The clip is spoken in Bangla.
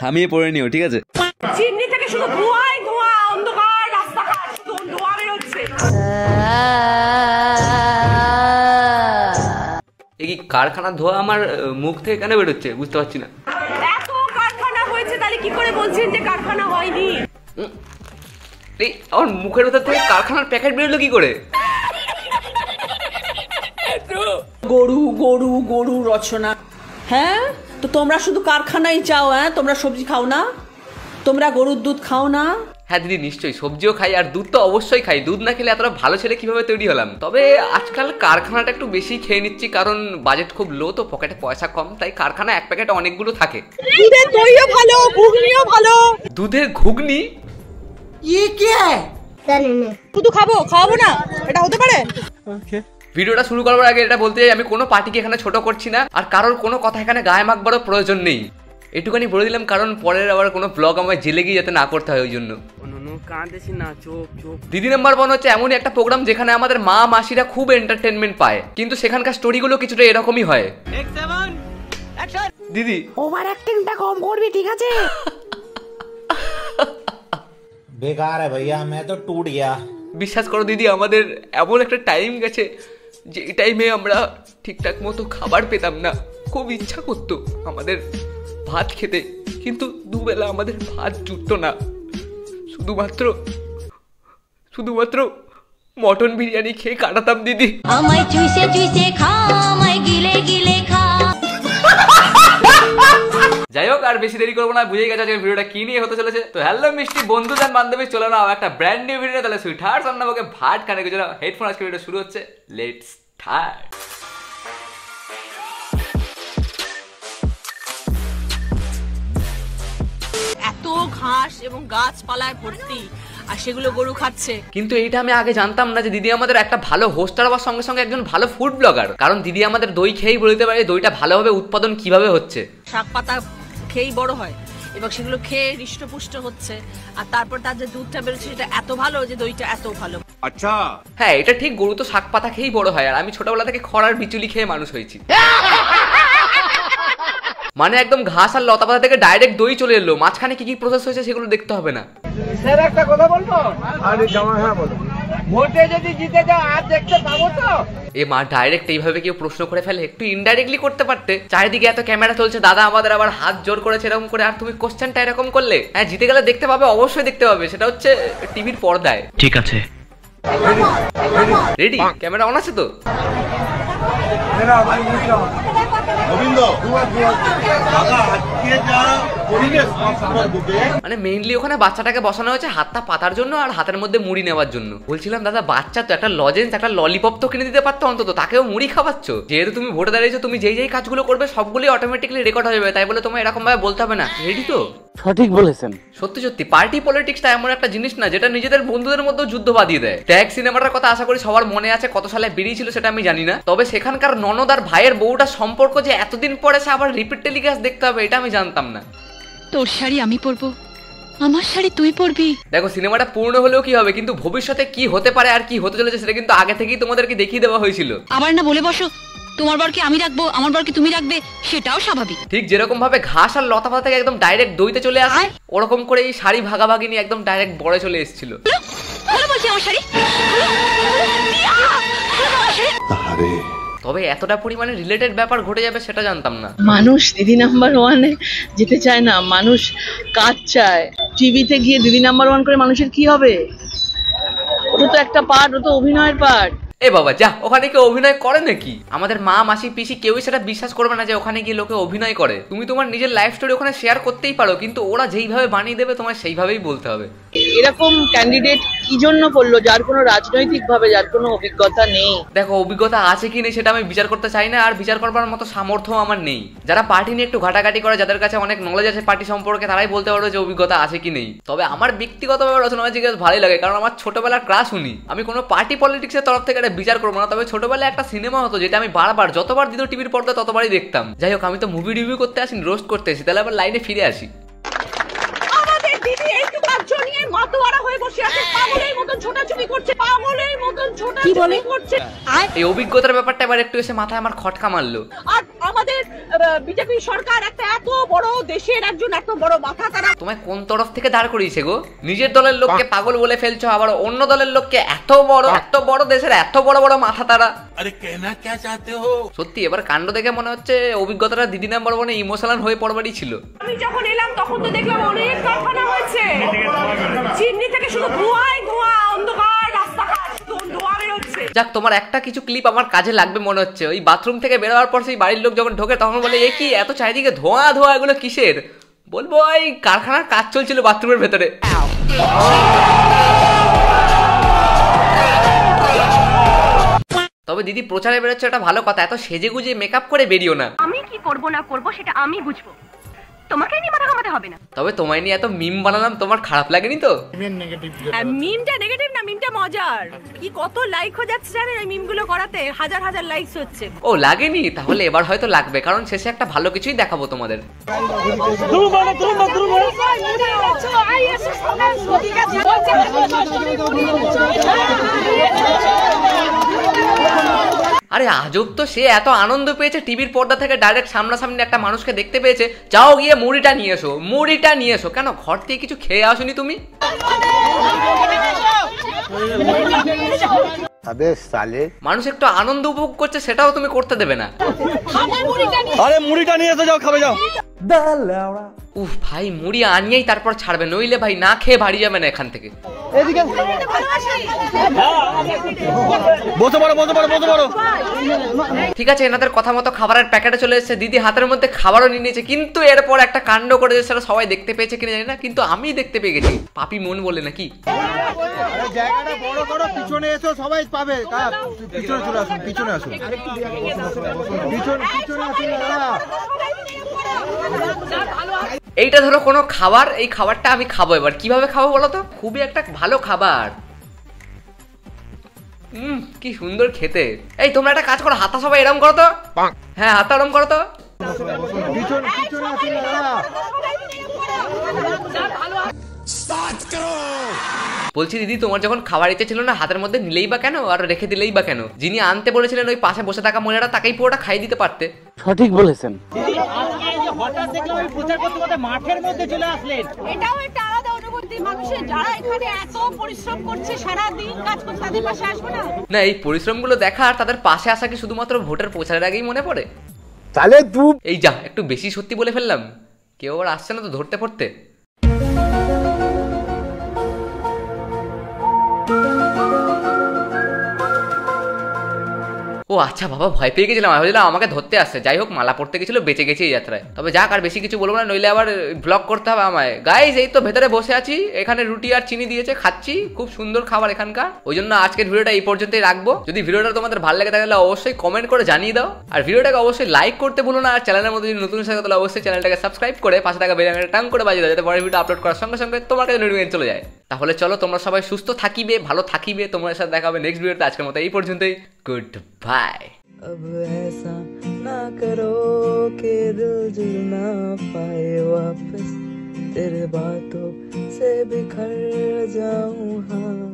থামিয়ে পড়ে নিও, ঠিক আছে? চিমনি থেকে শুধু ধোঁয়াই ধোঁয়া, অন্ধকার রাস্তাঘাট শুধু ধোঁয়া বেরোচ্ছে। এই কি কারখানার ধোঁয়া আমার মুখ থেকে কেন বেরোচ্ছে বুঝতে পারছি না। এত কারখানা হয়েছে, তাহলে কি করে বলছেন যে কারখানা হয়নি? এই আমার মুখের ভেতর থেকে কারখানার প্যাকেট বেরোলো কি করে? গরু গরু গরু রচনা। হ্যাঁ, তো তোমরা শুধু কারখানাই চাও? হ্যাঁ, তোমরা সবজি খাও না? তোমরা গরুর দুধ খাও না? হ্যাঁ দিদি নিশ্চয়ই, সবজিও খাই আর দুধ তো অবশ্যই খাই। দুধ না খেলে এতটা ভালো ছেলে কিভাবে তৈরি হলাম। তবে আজকাল কারখানাটা একটু বেশি খেয়ে নিচ্ছি, কারণ বাজেট খুব লো তো, পকেটে পয়সা কম, তাই কারখানা এক প্যাকেটে অনেকগুলো থাকে। দুধের দইও ভালো, ঘুগনিও ভালো। দুধের ঘুগনি? ये क्या है? শুধু খাওয়াবো না, এটা হতে পারে? ভিডিওটা শুরু করার আগে এটা বলতে চাই, আমি কোনো পার্টিকে এখানে ছোট করছি না, আর কারোর কোনো কথা এখানে গায়ে মাখবারও প্রয়োজন নেই। এটুখানি বলে দিলাম, কারণ পরের আবার কোনো ব্লগ আমায় জেলে গিয়ে যাতে না করতে হয়, ওই জন্য। দিদি নাম্বার 1 হচ্ছে এমনই একটা প্রোগ্রাম যেখানে আমাদের মা মাসিরা খুব এন্টারটেনমেন্ট পায়, কিন্তু সেখানকার স্টোরিগুলো কিছুটা এরকমই হয়। দিদি ওভার অ্যাক্টিংটা কম করবি, ঠিক আছে? बेकार है भैया, मैं तो टूट गया। বিশ্বাস করো দিদি, আমাদের এমন একটা টাইম গেছে যে এই টাইমে আমরা ঠিকঠাক মতো খাবার পেতাম না। খুব ইচ্ছা করতো আমাদের ভাত খেতে, কিন্তু দুবেলা আমাদের ভাত জুটতো না। শুধুমাত্র মটন বিরিয়ানি খেয়ে কাটাতাম দিদি। আমায় চুইসে চুইসে খা, আমায় গিলে গিলে খা। যাই হোক, আর বেশি দেরি করবো না, বুঝেই গেছে যে ভিডিওটা কি নিয়ে হতে চলেছে। তো হ্যালো মিষ্টি বন্ধু আর বান্ধবী, চলে নাও একটা ব্র্যান্ড নিউ ভিডিও। তাহলে সুইট হার্টস আর নামকে ভাট খানে কিছু হেডফোন, আজকে ভিডিও শুরু হচ্ছে। Let's start. এত ঘাস এবং গাছপালায় ভর্তি, আর সেগুলো গরু খাচ্ছে। কিন্তু এইটা আমি আগে জানতাম না যে দিদি আমাদের একটা ভালো হোস্টার হওয়ার সঙ্গে সঙ্গে একজন ভালো ফুড ব্লগার। কারণ দিদি আমাদের দই খেয়েই বলতে পারে দইটা ভালোভাবে উৎপাদন কিভাবে হচ্ছে। শাক পাতা খেয়েই বড় হয় এবং সেগুলো খেয়ে হৃষ্টপুষ্ট হচ্ছে, আর তারপর তার যে দুধটা বেরোচ্ছে সেটা এত ভালো যে দইটা এত ভালো। আচ্ছা হ্যাঁ, এটা ঠিক, গরু তো শাক পাতা খেয়েই বড় হয়, আর আমি ছোটবেলা থেকে খড়ার বিচুলি খেয়ে মানুষ হয়েছি। মানে একদম ঘাস আর লতা পাতা থেকে ডাইরেক্ট দই চলে এলো, মাঝখানে কি কি প্রসেস হয়েছে সেগুলো দেখতে হবে না। স্যার একটা কথা বলবো? আরে জামা, হ্যাঁ বলো। ভোটে যদি জিতে যাও আর দেখতে পাবো তো? এ মা, ডাইরেক্ট এইভাবে কেউ প্রশ্ন করে ফেলে? একটু ইনডাইরেক্টলি করতে পারতে। চারিদিকে এত ক্যামেরা চলছে, দাদা আমাদের আবার হাত জোর করেছে এরকম করে, আর তুমি কোশ্চেনটা এরকম করলে? হ্যাঁ, জিতে গেলে দেখতে পাবে, অবশ্যই দেখতে পাবে, সেটা হচ্ছে টিভির পর্দায়। ঠিক আছে, রেডি? ক্যামেরা অন আছে তো? মানে মেইনলি ওখানে বাচ্চাটাকে বসানো হয়েছে হাতটা পাতার জন্য আর হাতের মধ্যে মুড়ি নেওয়ার জন্য। বলছিলাম দাদা, বাচ্চা তো একটা লজেন্স, একটা ললিপপ তো কিনে দিতে পারতো অন্তত, তাকেও মুড়ি খাওয়াচ্ছ। যেহেতু তুমি ভোটে দাঁড়িয়েছো, তুমি যেই কাজগুলো করবে সবগুলি অটোমেটিক্যালি রেকর্ড হয়ে যাবে, তাই বলে তোমার এরকম ভাবে বলতে হবে না। রেডি তো? সঠিক বলেছেন। সত্যি পার্টি পলিটিক্সটা এমন একটা জিনিস না যেটা নিজেদের বন্ধুদের মধ্যে যুদ্ধ বাঁধিয়ে দেয়। ট্যাগ সিনেমাটার কথা আশা করি সবার মনে আছে, কত সালে বেরিয়েছিল সেটা আমি জানি না, তবে সেখানকার ননদ আর ভাইয়ের বউটার সম্পর্ক যে এতদিন পরে সে আবার রিপিট টেলিকাস্ট দেখতে হবে, এটা আমি জানতাম না। তোর শাড়ি আমি পরবো, আমার শাড়ি তুই পরবি। দেখো, সিনেমাটা পূর্ণ হলেও কি হবে, কিন্তু ভবিষ্যতে কি হতে পারে আর কি হতে চলেছে সেটা কিন্তু আগে থেকেই তোমাদেরকে দেখিয়ে দেওয়া হয়েছিল। আবার না বলে বসো তোমার বরকে আমি রাখবো, আমার বরকে তুমি রাখবে, সেটাও স্বাভাবিক। ঠিক যেরকম ভাবে ঘাস আর লতা পাতা থেকে একদম ডাইরেক্ট দইতে চলে আসে, ওরকম করে এই শাড়ি ভাগাভাগি নিয়ে একদম ডাইরেক্ট বড়ে চলে এসেছিল। বলছি আমার শাড়ি। তবে এতটা পরিমাণে রিলেটেড ব্যাপার ঘটে যাবে সেটা জানতাম না। মানুষ দিদি নাম্বার 1-এ যেতে চায় না, মানুষ কাজ চায়। টিভিতে গিয়ে দিদি নাম্বার 1 করে মানুষের কি হবে? ওটা তো একটা পার্ট, ওটা অভিনয়ের পার্ট। এ বাবা যা, ওখানে কেউ অভিনয় করে নাকি? আমাদের মা মাসি পিসি কেউই সেটা বিশ্বাস করবে না যে ওখানে গিয়ে লোকে অভিনয় করে। তুমি তোমার নিজের লাইফ স্টোরি ওখানে শেয়ার করতেই পারো, কিন্তু ওরা যেইভাবে বানিয়ে দেবে তোমার সেইভাবেই বলতে হবে। এরকম ক্যান্ডিডেট কি জন্য করলো? যার কোনো রাজনৈতিক ভাবে যার কোনো অভিজ্ঞতা নেই। দেখো, অভিজ্ঞতা আছে কি নেই সেটা আমি বিচার করতে চাই না, আর বিচার করবার মতো সামর্থ্য আমার নেই। যারা পার্টি নিয়ে একটু ঘাটাঘাটি করে, যাদের কাছে অনেক নলেজ আছে পার্টি সম্পর্কে, তারাই বলতে পারো যে অভিজ্ঞতা আছে কি নেই। তবে আমার ব্যক্তিগতভাবে রচনা জিজ্ঞেস ভালোই লাগে, কারণ আমার ছোটবেলার ক্রাশ উনি। আমি কোনো পার্টি পলিটিক্সের তরফ থেকে এটা বিচার করবো না, তবে ছোটবেলায় একটা সিনেমা হতো যেটা আমি বারবার যতবার দিত টিভির পর্দা ততবারই দেখতাম। যাই হোক, আমি তো মুভি রিভিউ করতে আসিনি, রোস্ট করতে আসি, তাহলে আবার লাইনে ফিরে আসি। আমাদের দিদি একটু কাজ নিয়ে মাতোয়ারা হয়ে বসে আছে, পাগলের মতন ছোটাছুটি করছে, পাগলের মতন ছোটাছুটি করছে। এই অভিজ্ঞতার ব্যাপারটা এবার একটু এসে মাথায় আমার খটকা মারলো। আর আমাদের বিজেপি সরকার একটা এত বড় দেশের একজন এত বড় মাথা, তারা তোমায় কোন তরফ থেকে দাঁড় করিয়েছে গো? নিজের দলের লোককে পাগল বলে ফেলছো, আবার অন্য দলের লোককে এত বড় দেশের এত বড় মাথা তারা। আরে কেনা কে চাতে হো? সত্যি এবার কাণ্ড দেখে মনে হচ্ছে অভিজ্ঞতাটা দিদি নাম্বার 1 ইমোশনাল হয়ে পড়বারই ছিল। আমি যখন এলাম তখন তো দেখলাম অনেক কারখানা হয়েছে, চিমনি থেকে শুধু ধোঁয়াই ধোঁয়া, অন্ধকার রাস্তাঘাট, শুধু ধোঁয়া বেরোচ্ছে। যাক, তোমার একটা কিছু ক্লিপ আমার কাজে লাগবে মনে হচ্ছে। ওই বাথরুম থেকে বেরোবার পর সেই বাড়ির লোক যখন ঢোকে তখন বলে, এ কি এত চারিদিকে ধোঁয়া এগুলো কিসের? বলবো ওই কারখানার কাজ চলছিল বাথরুমের ভেতরে। তবে দিদি প্রচারে বেরোচ্ছে এটা ভালো কথা, এত সেজে গুজে মেকআপ করে বেরিও না। আমি কি করব না করব সেটা আমি বুঝবো, তোমাকে নিয়ে মাথা ঘামাতে হবে না। তবে তোমায় নিয়ে এত মিম বানালাম, তোমার খারাপ লাগেনি তো? মিমটা নেগেটিভ না, মিমটা মজার। কি কত লাইক হয়ে যাচ্ছে জানেন এই মিমগুলো করাতে, হাজার হাজার লাইকস হচ্ছে। ও লাগেনি? তাহলে এবার হয়তো লাগবে, কারণ শেষে একটা ভালো কিছুই দেখাবো তোমাদের। আরে আজব তো, সে এত আনন্দ পেয়েছে টিভির পর্দা থেকে ডাইরেক্ট সামনাসামনি একটা মানুষকে দেখতে পেয়েছে। যাও গিয়ে মুড়িটা নিয়ে এসো। কেন ঘর থেকে কিছু খেয়ে আসোনি তুমি? মানুষ একটু আনন্দ উপভোগ করছে, সেটাও তুমি করতে দেবে না। আরে মুড়িটা নিয়ে এসে যাও, খাবে যাও। উফ ভাই, মুড়ি আনিয়েই তারপর ছাড়বে, নইলে ভাই না খেয়ে বাড়ি যাবে না এখান থেকে। বসে পড়ো। ঠিক আছে, এনাদের কথা মতো খাবারের প্যাকেটে চলে এসেছে, দিদি হাতের মধ্যে খাবারও নিয়ে নিয়েছে। কিন্তু এরপর একটা কাণ্ড করেছে, সেটা সবাই দেখতে পেয়েছে কিনা জানি না, কিন্তু আমি দেখতে পেয়ে গেছি। পাপি মন বলে নাকি? জায়গাটা বড় করো, পিছনে এসো, সবাই পাবে। পিছনে চলে আসুন, পিছনে আসুন। এইটা ধরো কোনো খাবার, এই খাবারটা আমি খাবো। এবার কিভাবে খাবো বলো তো? খুবই একটা ভালো খাবার। কি সুন্দর খেতে। এই তোমরা একটা কাজ করো, হাতা সবাই এরম করো তো। হ্যাঁ, হাতা এরম করো তো। বলছি দিদি, তোমার যখন খাবার ইচ্ছে ছিল না, হাতের মধ্যে নিলেই বা কেন, আর রেখে দিলেই বা কেন? যিনি আনতে বলেছিলেন ওই পাশে বসে থাকা মহিলাটা, তাকেই পুরোটা খাইয়ে দিতে পারতে। সঠিক বলেছেন। এটাও একটা আলাদা অনুভূতি মানুষের, যারা এখানে এত পরিশ্রম করছে, সারা দিন কাজ করছে, তাদের পাশে আসবে না? না, এই পরিশ্রমগুলো দেখা আর তাদের পাশে আসা কি শুধুমাত্র ভোটের প্রচারের আগেই মনে পড়ে? তাহলে তুই এই যা, একটু বেশি সত্যি বলে ফেললাম। কেউ আবার আসছে না তো ধরতে পড়তে? ও আচ্ছা বাবা, ভয় পেয়ে গেছিলাম, আমি ভাবছিলাম আমাকে ধরতে আসছে। যাই হোক, মালা পড়তে গেছিল, বেঁচে গেছি এই যাত্রায়। তবে যাক, আর বেশি কিছু বলবো না, নইলে আবার ব্লগ করতে হবে আমায়। গাইজ, এই তো ভেতরে বসে আছি, এখানে রুটি আর চিনি দিয়েছে, খাচ্ছি। খুব সুন্দর খাবার এখানকার। ওই জন্য আজকের ভিডিওটা এই পর্যন্তই রাখবো। যদি ভিডিওটা তোমাদের ভালো লাগে তাহলে অবশ্যই কমেন্ট করে জানিয়ে দাও, আর ভিডিওটাকে অবশ্যই লাইক করতে ভুলো না। আর চ্যানেলের মধ্যে যদি নতুন এসে তাহলে অবশ্যই চ্যানেলটাকে সাবস্ক্রাইব করে পাশে থাকা বেল আইকনটা টাং করে বাজিয়ে দাও, যাতে পরের ভিডিও আপলোড করার সঙ্গে সঙ্গে তোমার কাছে নোটিফিকেশন চলে যায়। তাহলে চলো, তোমরা সবাই সুস্থ থাকিবে, ভালো থাকিবে। তোমাদের সাথে দেখা হবে নেক্সট ভিডিওতে। আজকের মতো এই পর্যন্তই। Goodbye. अब ऐसा ना करो कि दिल जुड़ ना पाए वापस, तेरे बातों से बिखर जाऊं। हाँ